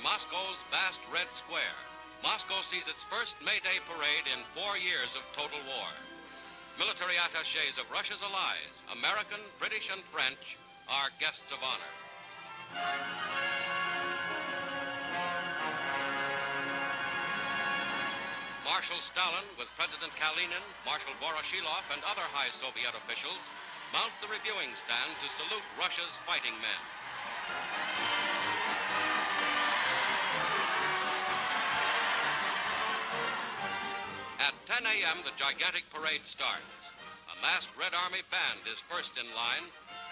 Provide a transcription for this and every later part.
Moscow's vast Red Square. Moscow sees its first May Day parade in 4 years of total war. Military attachés of Russia's allies, American, British, and French, are guests of honor. Marshal Stalin, with President Kalinin, Marshal Voroshilov, and other high Soviet officials, mounts the reviewing stand to salute Russia's fighting men. At 10 a.m., the gigantic parade starts. A masked Red Army band is first in line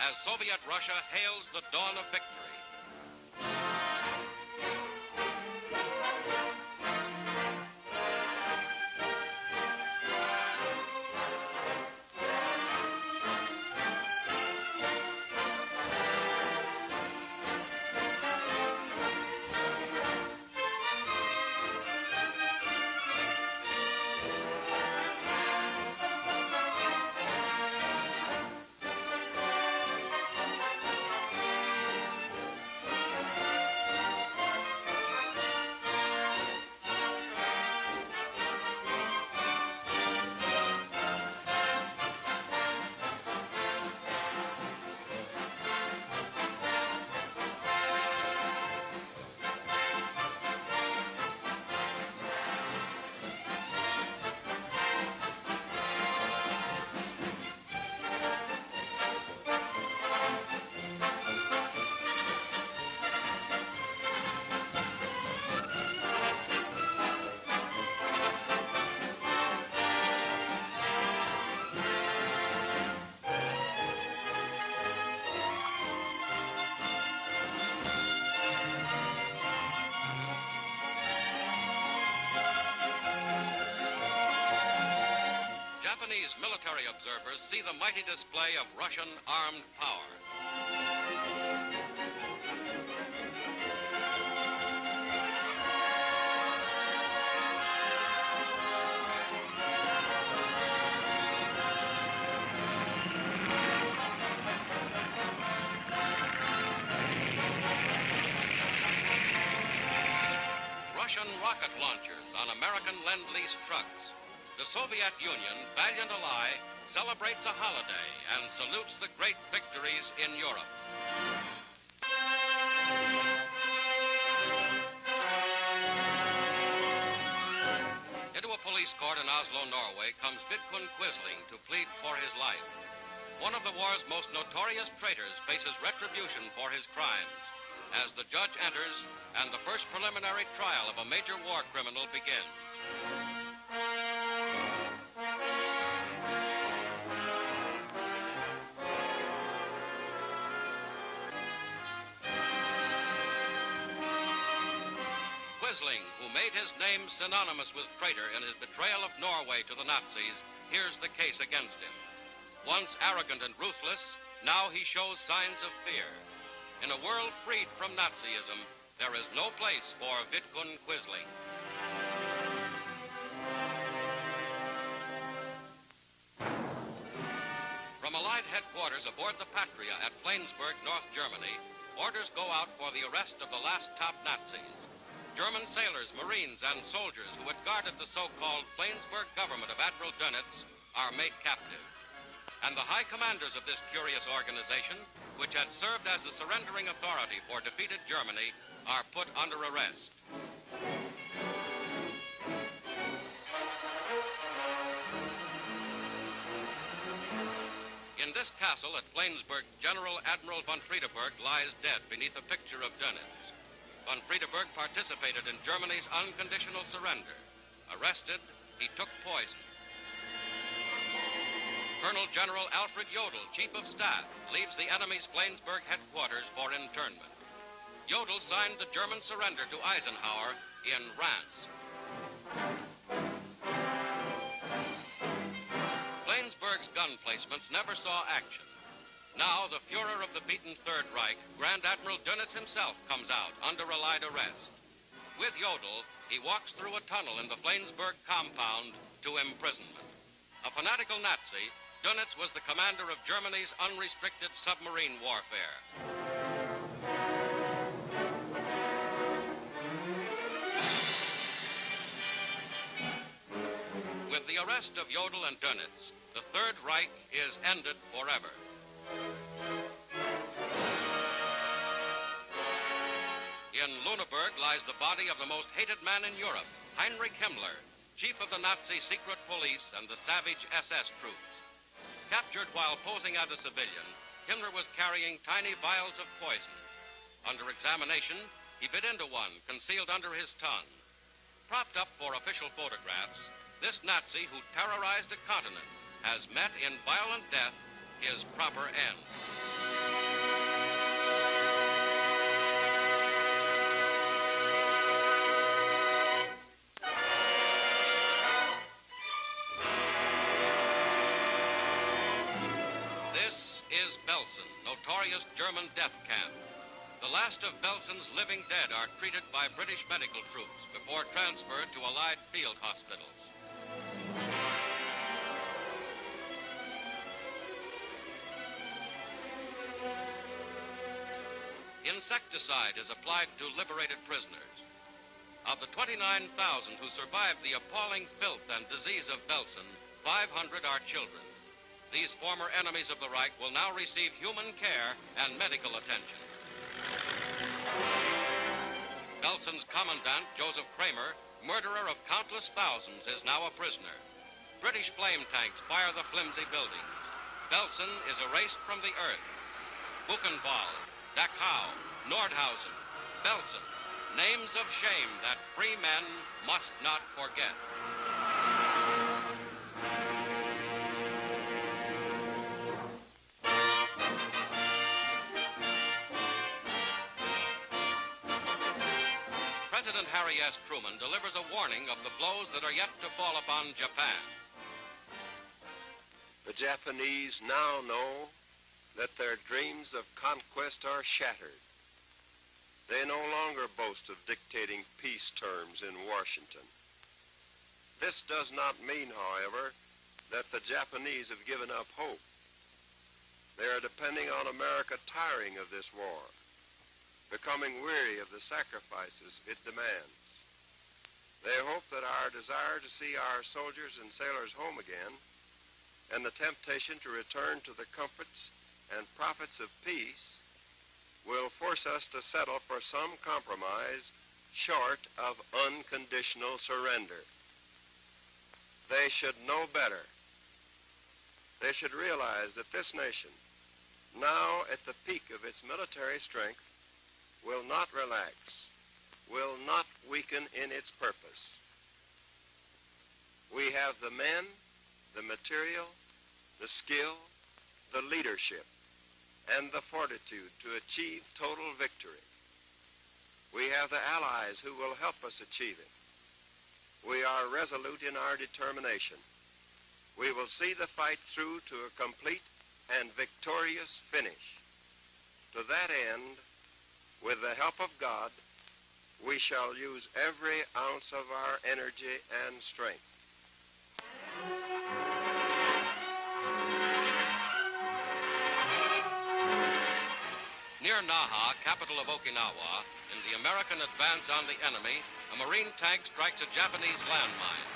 as Soviet Russia hails the dawn of victory. Japanese military observers see the mighty display of Russian armed power. Russian rocket launchers on American Lend-Lease trucks. The Soviet Union, valiant ally, celebrates a holiday and salutes the great victories in Europe. Into a police court in Oslo, Norway, comes Vidkun Quisling to plead for his life. One of the war's most notorious traitors faces retribution for his crimes as the judge enters and the first preliminary trial of a major war criminal begins. Quisling, who made his name synonymous with traitor in his betrayal of Norway to the Nazis, hears the case against him. Once arrogant and ruthless, now he shows signs of fear. In a world freed from Nazism, there is no place for Vidkun Quisling. From Allied headquarters aboard the Patria at Flensburg, North Germany, orders go out for the arrest of the last top Nazis. German sailors, Marines, and soldiers who had guarded the so-called Flensburg government of Admiral Dönitz are made captive. And the high commanders of this curious organization, which had served as the surrendering authority for defeated Germany, are put under arrest. In this castle at Flensburg, General Admiral von Friedeberg lies dead beneath a picture of Dönitz. Von Friedeberg participated in Germany's unconditional surrender. Arrested, he took poison. Colonel General Alfred Jodl, Chief of Staff, leaves the enemy's Flensburg headquarters for internment. Jodl signed the German surrender to Eisenhower in Reims. Flensburg's gun placements never saw action. Now, the Fuhrer of the beaten Third Reich, Grand Admiral Dönitz himself, comes out under Allied arrest. With Jodl, he walks through a tunnel in the Flensburg compound to imprisonment. A fanatical Nazi, Dönitz was the commander of Germany's unrestricted submarine warfare. the arrest of Jodl and Dönitz, the Third Reich is ended forever. In Luneberg lies the body of the most hated man in Europe, Heinrich Himmler, chief of the Nazi secret police and the savage SS troops. Captured while posing as a civilian, Himmler was carrying tiny vials of poison. Under examination, he bit into one concealed under his tongue. Propped up for official photographs, this Nazi who terrorized a continent has met in violent death his proper end. This is Belsen, notorious German death camp. The last of Belsen's living dead are treated by British medical troops before transfer to Allied field hospitals. Insecticide is applied to liberated prisoners. Of the 29,000 who survived the appalling filth and disease of Belsen, 500 are children. These former enemies of the Reich will now receive human care and medical attention. Belsen's commandant, Joseph Kramer, murderer of countless thousands, is now a prisoner. British flame tanks fire the flimsy building. Belsen is erased from the earth. Buchenwald, Dachau, Nordhausen, Belsen, names of shame that free men must not forget. President Harry S. Truman delivers a warning of the blows that are yet to fall upon Japan. The Japanese now know that their dreams of conquest are shattered. They no longer boast of dictating peace terms in Washington. This does not mean, however, that the Japanese have given up hope. They are depending on America tiring of this war, becoming weary of the sacrifices it demands. They hope that our desire to see our soldiers and sailors home again and the temptation to return to the comforts and profits of peace will force us to settle for some compromise short of unconditional surrender. They should know better. They should realize that this nation, now at the peak of its military strength, will not relax, will not weaken in its purpose. We have the men, the material, the skill, the leadership, and the fortitude to achieve total victory. We have the allies who will help us achieve it. We are resolute in our determination. We will see the fight through to a complete and victorious finish. To that end, with the help of God, we shall use every ounce of our energy and strength. Near Naha, capital of Okinawa, in the American advance on the enemy, a Marine tank strikes a Japanese landmine.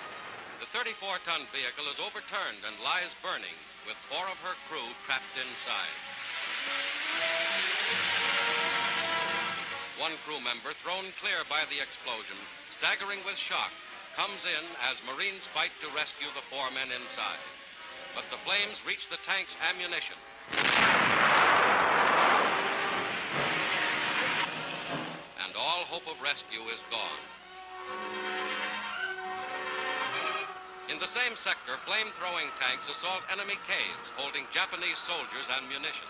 The 34-ton vehicle is overturned and lies burning, with 4 of her crew trapped inside. One crew member, thrown clear by the explosion, staggering with shock, comes in as Marines fight to rescue the 4 men inside. But the flames reach the tank's ammunition. And all hope of rescue is gone. In the same sector, flame-throwing tanks assault enemy caves holding Japanese soldiers and munitions.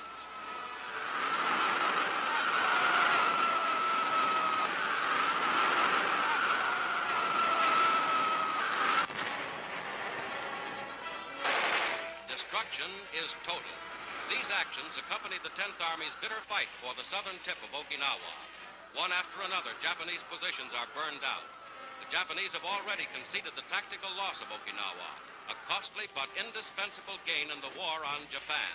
Destruction is total. These actions accompanied the 10th Army's bitter fight for the southern tip of Okinawa. One after another, Japanese positions are burned out. The Japanese have already conceded the tactical loss of Okinawa, a costly but indispensable gain in the war on Japan.